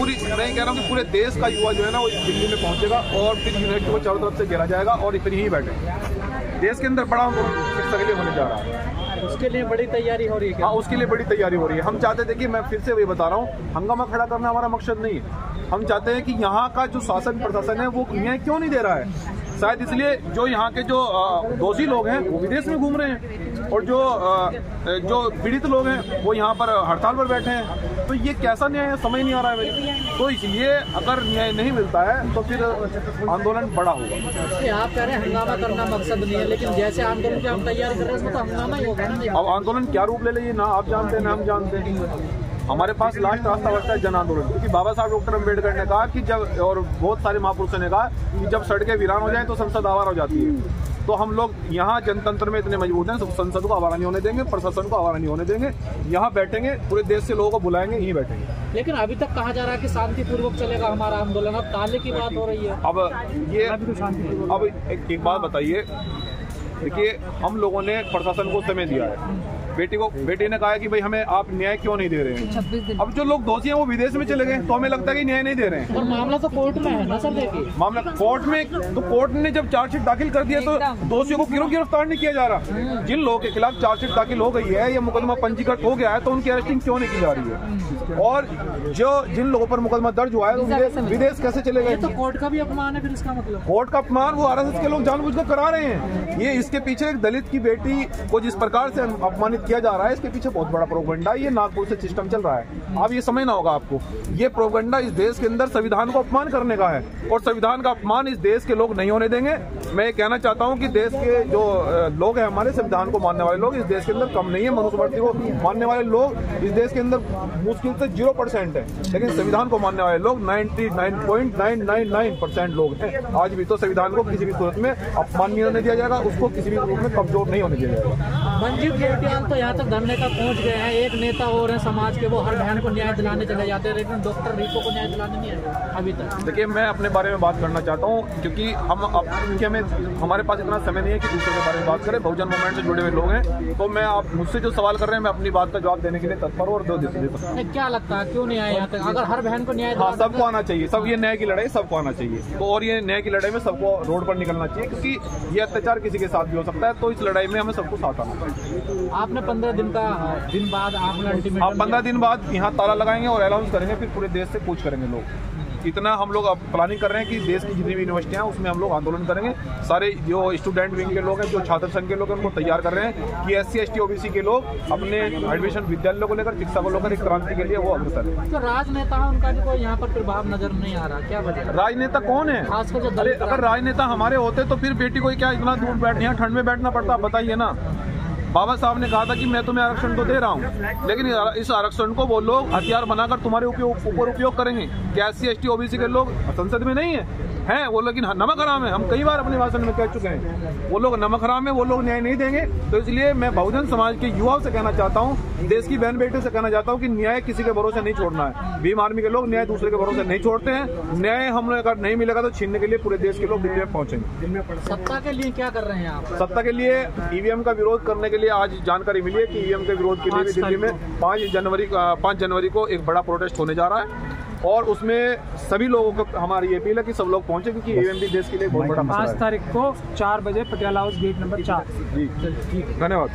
पूरी, मैं कह रहा हूँ कि पूरे देश का युवा जो है ना वो दिल्ली में पहुंचेगा और फिर यूनिवर्सिटी को चारों तरफ से घेरा जाएगा और फिर यहीं बैठे। देश के अंदर बड़ा शिक्षा के लिए होने जा रहा है, उसके लिए बड़ी तैयारी हो रही है। हाँ, उसके लिए बड़ी तैयारी हो रही है। हम चाहते थे कि मैं फिर से वही बता रहा हूँ, हंगामा खड़ा करना हमारा मकसद नहीं है। हम चाहते हैं कि यहाँ का जो शासन प्रशासन है वो न्याय क्यों नहीं दे रहा है। शायद इसलिए जो यहाँ के जो दोषी लोग हैं वो विदेश में घूम रहे हैं और जो पीड़ित लोग हैं वो यहाँ पर हड़ताल पर बैठे हैं। तो ये कैसा न्याय है, समझ नहीं आ रहा है मेरी। तो इसलिए अगर न्याय नहीं मिलता है तो फिर आंदोलन बड़ा होगा। आप कह रहे हैं हंगामा करना मकसद नहीं है, लेकिन जैसे आंदोलन की हम तैयारी कर रहे हैं उसमें तो हंगामा ही होगा ना। अब आंदोलन क्या रूप ले लेगी ना आप जानते हैं ना हम जानते हैं। हमारे पास लास्ट रास्ता बचता है जन आंदोलन, क्योंकि बाबा साहब डॉक्टर अम्बेडकर ने कहा कि जब, और बहुत सारे महापुरुषों ने कहा कि जब सड़कें वीरान हो जाएं तो संसद आवारा हो जाती है। तो हम लोग यहाँ जनतंत्र में इतने मजबूत हैं, संसद को आवारा नहीं होने देंगे, प्रशासन को आवारा नहीं होने देंगे। यहाँ बैठेंगे, पूरे देश से लोगों को बुलाएंगे, यहीं बैठेंगे। लेकिन अभी तक कहा जा रहा है कि शांतिपूर्वक चलेगा हमारा आंदोलन, अब ताले की बात हो रही है। अब एक बात बताइए, देखिए हम लोगों ने प्रशासन को समय दिया है। बेटी ने कहा कि भाई हमें आप न्याय क्यों नहीं दे रहे हैं। अब जो लोग दोषी हैं वो विदेश में चले गए तो हमें लगता है कि न्याय नहीं दे रहे हैं। और मामला तो कोर्ट में है ना सर, देखिए मामला कोर्ट में, तो कोर्ट ने जब चार्जशीट दाखिल कर दिया तो दोषियों को क्यों गिरफ्तार नहीं किया जा रहा। जिन लोगों के खिलाफ चार्जशीट दाखिल हो गई है या मुकदमा पंजीकृत हो गया है तो उनकी अरेस्टिंग क्यों नहीं की जा रही है। और जिन लोगों पर मुकदमा दर्ज हुआ है तो विदेश कैसे चले गए। तो कोर्ट का भी अपमान है फिर इसका मतलब। कोर्ट का अपमान वो RSS के लोग जानबूझकर करा रहे हैं। ये इसके पीछे एक दलित की बेटी को जिस प्रकार से अपमानित किया जा रहा है, इसके पीछे बहुत बड़ा प्रोपेगेंडा, ये नागपुर से सिस्टम चल रहा है। अब ये समझना होगा आपको, ये प्रोपेगेंडा इस देश के अंदर संविधान को अपमान करने का है और संविधान का अपमान इस देश के लोग नहीं होने देंगे। मैं ये कहना चाहता हूं कि देश के जो लोग हैं हमारे, संविधान को मानने वाले लोग इस देश के अंदर कम नहीं है। मनुस्मृति को मानने वाले लोग इस देश के अंदर मुश्किल से 0% है, लेकिन संविधान को मानने वाले लोग 99.999% लोग हैं। आज भी तो संविधान को किसी भी सूरत में अपमान नहीं होने दिया जाएगा, उसको किसी भी रूप में कमजोर नहीं होने दिया जाएगा। मंजीव घेरटियाल तो यहाँ तक धरने तक पहुँच गए हैं। एक नेता और हैं समाज के, वो हर बहन को न्याय दिलाने चले जाते हैं, लेकिन डॉक्टर रिको को न्याय दिलाने नहीं आए अभी तक। देखिए मैं अपने बारे में बात करना चाहता हूँ, क्योंकि हमारे पास इतना समय नहीं है कि दूसरों के बारे में बात करें। बहुजन मूवमेंट से जुड़े हुए लोग हैं, तो मैं आप मुझसे जो सवाल कर रहे हैं मैं अपनी बात का जवाब देने के लिए तत्पर और दे देता हूँ। क्या लगता है क्यों नहीं आए यहाँ तक? अगर हर बहन को न्याय, हाँ सबको आना चाहिए, सब ये न्याय की लड़ाई सबको आना चाहिए। तो और ये न्याय की लड़ाई में सबको रोड पर निकलना चाहिए, क्योंकि ये अत्याचार किसी के साथ भी हो सकता है। तो इस लड़ाई में हमें सबको साथ आना चाहिए। आपने 15 दिन बाद आपने अल्टीमेटम, आप 15 दिन बाद यहाँ ताला लगाएंगे और अनाउंस करेंगे, फिर पूरे देश से पूछ करेंगे लोग। इतना हम लोग अब प्लानिंग कर रहे हैं कि देश की जितनी भी यूनिवर्सिटियां हैं उसमें हम लोग आंदोलन करेंगे। सारे जो स्टूडेंट विंग के लोग हैं, जो छात्र संघ के लोग हैं, उनको तैयार कर रहे हैं कि SC ST OBC के लोग अपने एडमिशन विद्यालयों को लेकर, शिक्षा को लेकर एक क्रांति के लिए वो अग्रसर है। तो राजनेता है, उनका भी कोई यहाँ पर प्रभाव नजर नहीं आ रहा, क्या वजह? राजनेता कौन है? खासकर जो अरे अगर राजनेता हमारे होते तो फिर बेटी को क्या इतना दूर यहाँ ठंड में बैठना पड़ता, बताइए ना। बाबा साहब ने कहा था कि मैं तुम्हें आरक्षण तो दे रहा हूँ, लेकिन इस आरक्षण को वो लोग हथियार बनाकर तुम्हारे ऊपर उपयोग करेंगे। क्या SC ST OBC के लोग संसद में नहीं है वो, लेकिन नमक हराम है। हम कई बार अपने भाषण में कह चुके हैं, वो लोग नमक हराम है, वो लोग न्याय नहीं देंगे। तो इसलिए मैं बहुजन समाज के युवाओं से कहना चाहता हूँ, देश की बहन बेटी से कहना चाहता हूँ कि न्याय किसी के भरोसे नहीं छोड़ना है। भीम आर्मी के लोग न्याय दूसरे के भरोसे नहीं छोड़ते हैं। न्याय हम अगर नहीं मिलेगा तो छीनने के लिए पूरे देश के लोग दिल्ली में पहुंचेंगे। सत्ता के लिए क्या कर रहे हैं आप? सत्ता के लिए EVM का विरोध करने के लिए आज जानकारी मिली है कि EVM के विरोध के लिए भी दिल्ली में 5 जनवरी को एक बड़ा प्रोटेस्ट होने जा रहा है। और उसमें सभी लोगों को हमारी अपील है कि सब लोग पहुंचे, क्योंकि EVM भी देश के लिए बहुत बड़ा मसला है। 5 तारीख को 4 बजे पटियाला हाउस गेट नंबर 4। जी, धन्यवाद।